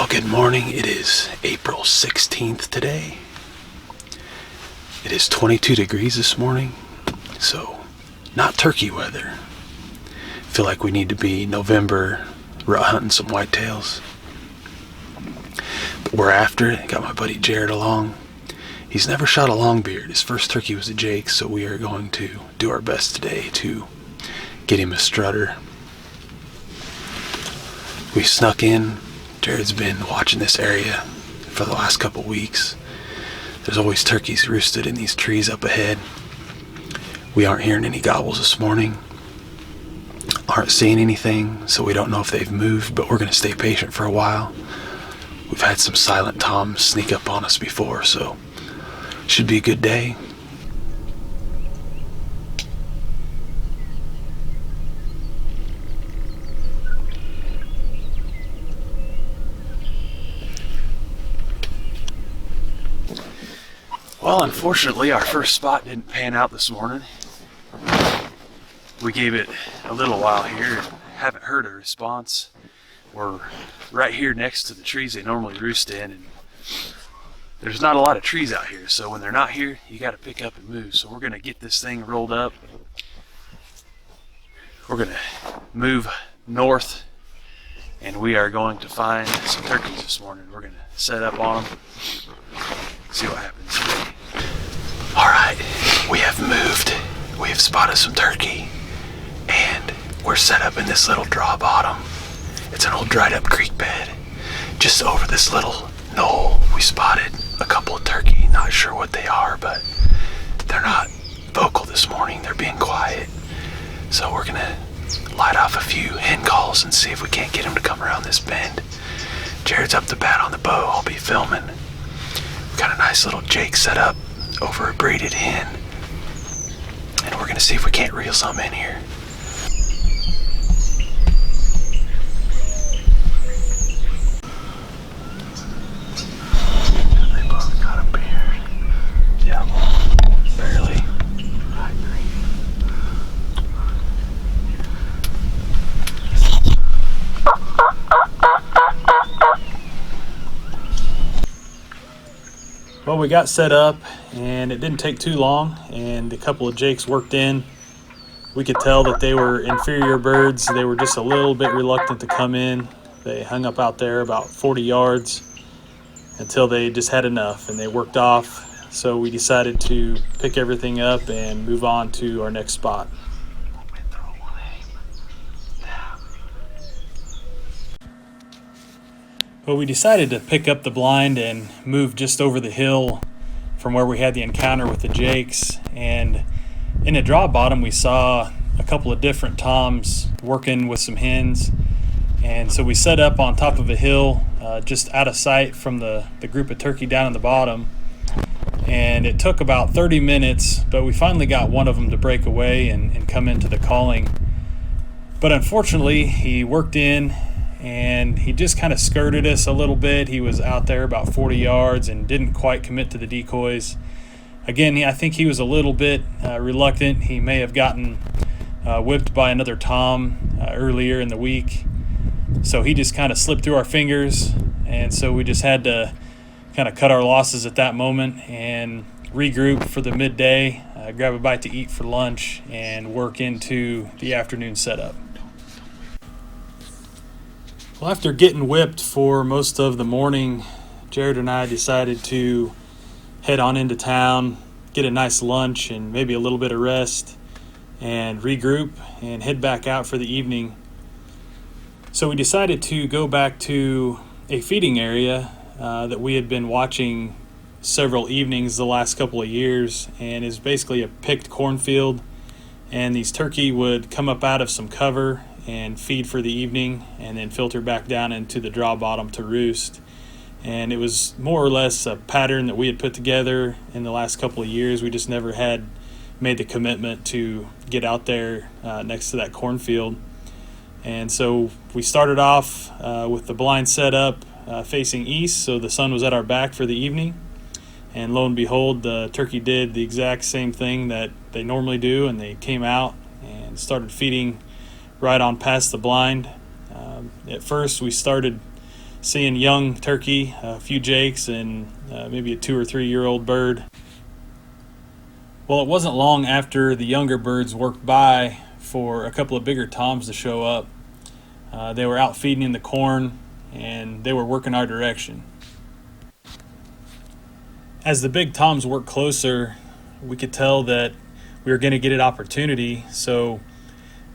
Good morning. It is April 16th today. It is 22 degrees this morning, so not turkey weather. Feel like we need to be November hunting some whitetails. But we're after it. Got my buddy Jarrod along. He's never shot a longbeard. His first turkey was a Jake, so we are going to do our best today to get him a strutter. We snuck in. Jarrod's been watching this area for the last couple weeks. There's always turkeys roosted in these trees up ahead. We aren't hearing any gobbles this morning. Aren't seeing anything, so we don't know if they've moved, but we're going to stay patient for a while. We've had some silent toms sneak up on us before, so should be a good day. Well, unfortunately, our first spot didn't pan out this morning. We gave it a little while here and haven't heard a response. We're right here next to the trees they normally roost in, and there's not a lot of trees out here, so when they're not here, you got to pick up and move. So we're going to get this thing rolled up. We're going to move north, and we are going to find some turkeys this morning. We're going to set up on them, see what happens. Alright, we have moved. We have spotted some turkey, and we're set up in this little draw bottom. It's an old dried up creek bed. Just over this little knoll, we spotted a couple of turkey. Not sure what they are, but they're not vocal this morning. They're being quiet. So we're gonna light off a few hen calls and see if we can't get them to come around this bend. Jarrod's up the bat on the bow. I'll be filming. We've got a nice little Jake set up over a braided hen, and we're gonna see if we can't reel some in here. They both got a beard. Yeah, barely. Well, we got set up, and it didn't take too long, and a couple of Jakes worked in. We could tell that they were inferior birds. They were just a little bit reluctant to come in. They hung up out there about 40 yards until they just had enough, and they worked off. So we decided to pick everything up and move on to our next spot. Well, we decided to pick up the blind and move just over the hill from where we had the encounter with the Jakes. And in the draw bottom, we saw a couple of different toms working with some hens. And so we set up on top of a hill, just out of sight from the group of turkey down in the bottom. And it took about 30 minutes, but we finally got one of them to break away and come into the calling. But unfortunately, he worked in, and he just kind of skirted us a little bit. He was out there about 40 yards and didn't quite commit to the decoys. Again, I think he was a little bit reluctant. He may have gotten whipped by another tom earlier in the week. So he just kind of slipped through our fingers, and so we just had to kind of cut our losses at that moment and regroup for the midday, grab a bite to eat for lunch, and work into the afternoon setup. Well, after getting whipped for most of the morning, Jarrod and I decided to head on into town, get a nice lunch and maybe a little bit of rest, and regroup and head back out for the evening. So we decided to go back to a feeding area that we had been watching several evenings the last couple of years, and is basically a picked cornfield, and these turkey would come up out of some cover and feed for the evening and then filter back down into the draw bottom to roost. And it was more or less a pattern that we had put together in the last couple of years. We just never had made the commitment to get out there next to that cornfield. And so we started off with the blind set up facing east, so the sun was at our back for the evening. And lo and behold, the turkey did the exact same thing that they normally do, and they came out and started feeding right on past the blind. At first, we started seeing young turkey, a few jakes, and maybe a 2 or 3 year old bird. Well, it wasn't long after the younger birds worked by for a couple of bigger toms to show up. They were out feeding in the corn, and they were working our direction. As the big toms worked closer, we could tell that we were going to get an opportunity, so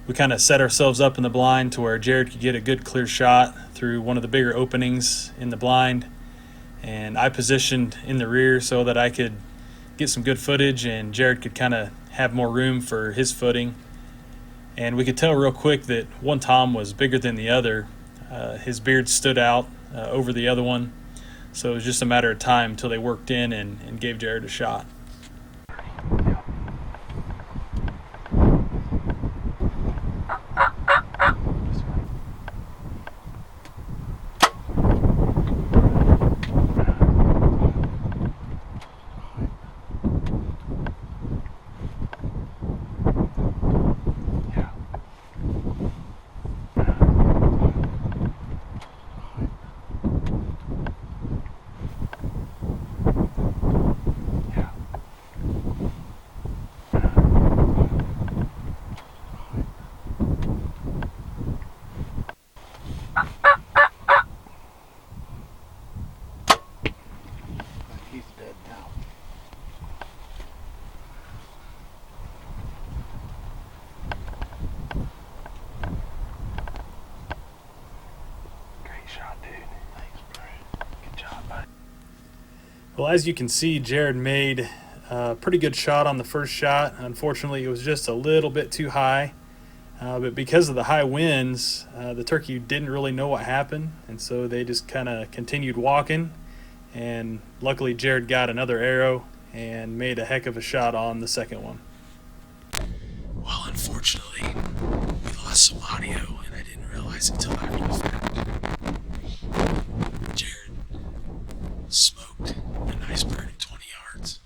we kind of set ourselves up in the blind to where Jarrod could get a good clear shot through one of the bigger openings in the blind, and I positioned in the rear so that I could get some good footage and Jarrod could kind of have more room for his footing. And we could tell real quick that one tom was bigger than the other. His beard stood out over the other one, so it was just a matter of time until they worked in and gave Jarrod a shot. Well, as you can see, Jarrod made a pretty good shot on the first shot. Unfortunately, it was just a little bit too high. But because of the high winds, the turkey didn't really know what happened, and so they just kind of continued walking. And luckily, Jarrod got another arrow and made a heck of a shot on the second one. Well, unfortunately, we lost some audio, and I didn't realize until after the fact. Jarrod smoked a nice bird at 20 yards.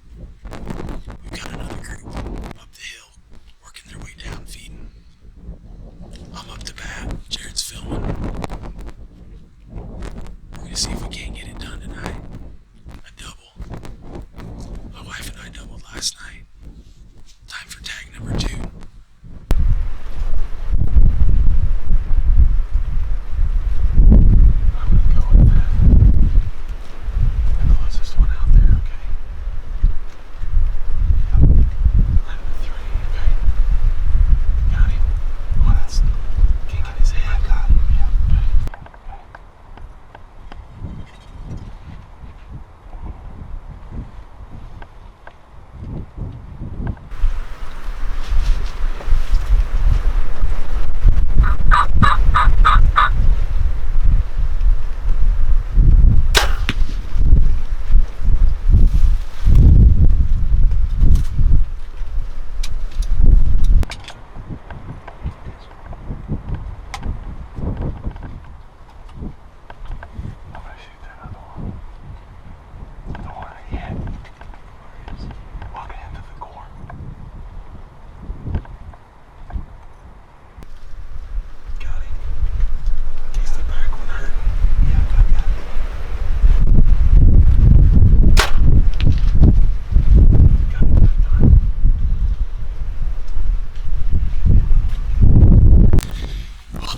We've got another group up the hill working their way down feeding. I'm up to bat. Jarrod's filming. We're going to see if we can't get it done tonight. A double. My wife and I doubled last night. Time for tag number 2.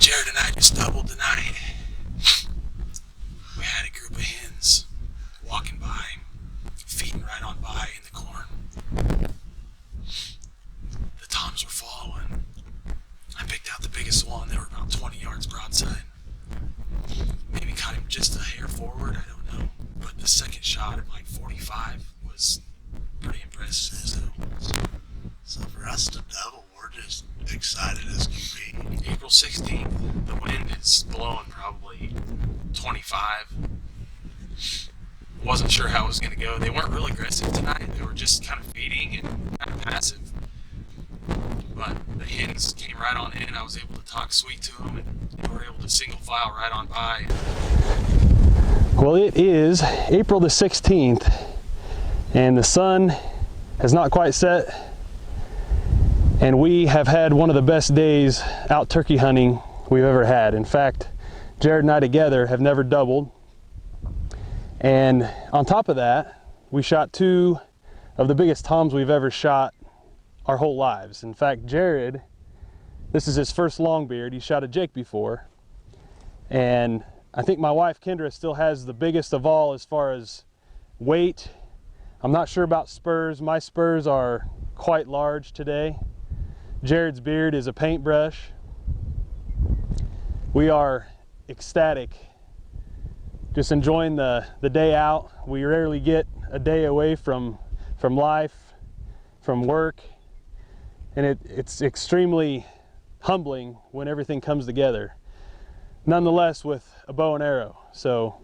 Jarrod and I just doubled tonight. We had a group of hens walking by, feeding right on by in the corn. The toms were following. I picked out the biggest one. They were about 20 yards broadside. Maybe caught him just a hair forward, I don't know. But the second shot at like 45 was pretty impressive. So for us to double, we're just excited as can be. April 16th, the wind is blowing probably 25. Wasn't sure how it was going to go. They weren't real aggressive tonight. They were just kind of feeding and kind of passive. But the hens came right on in. I was able to talk sweet to them, and they were able to single file right on by. Well, it is April the 16th, and the sun has not quite set. And we have had one of the best days out turkey hunting we've ever had. In fact, Jarrod and I together have never doubled. And on top of that, we shot 2 of the biggest toms we've ever shot our whole lives. In fact, Jarrod, this is his first longbeard. He shot a Jake before. And I think my wife Kendra still has the biggest of all as far as weight. I'm not sure about spurs. My spurs are quite large today. Jarrod's beard is a paintbrush. We are ecstatic, just enjoying the day out. We rarely get a day away from life, from work, and it's extremely humbling when everything comes together. Nonetheless, with a bow and arrow. So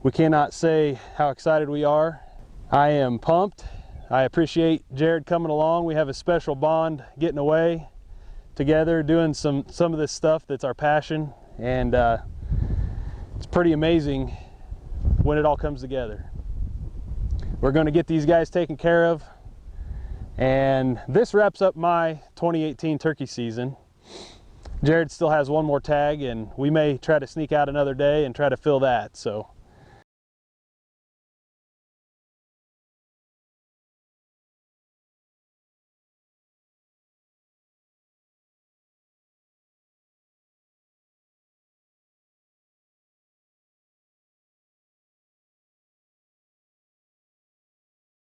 we cannot say how excited we are. I am pumped. I appreciate Jarrod coming along. We have a special bond getting away together, doing some of this stuff that's our passion, and it's pretty amazing when it all comes together. We're going to get these guys taken care of, and this wraps up my 2018 turkey season. Jarrod still has one more tag, and we may try to sneak out another day and try to fill that. So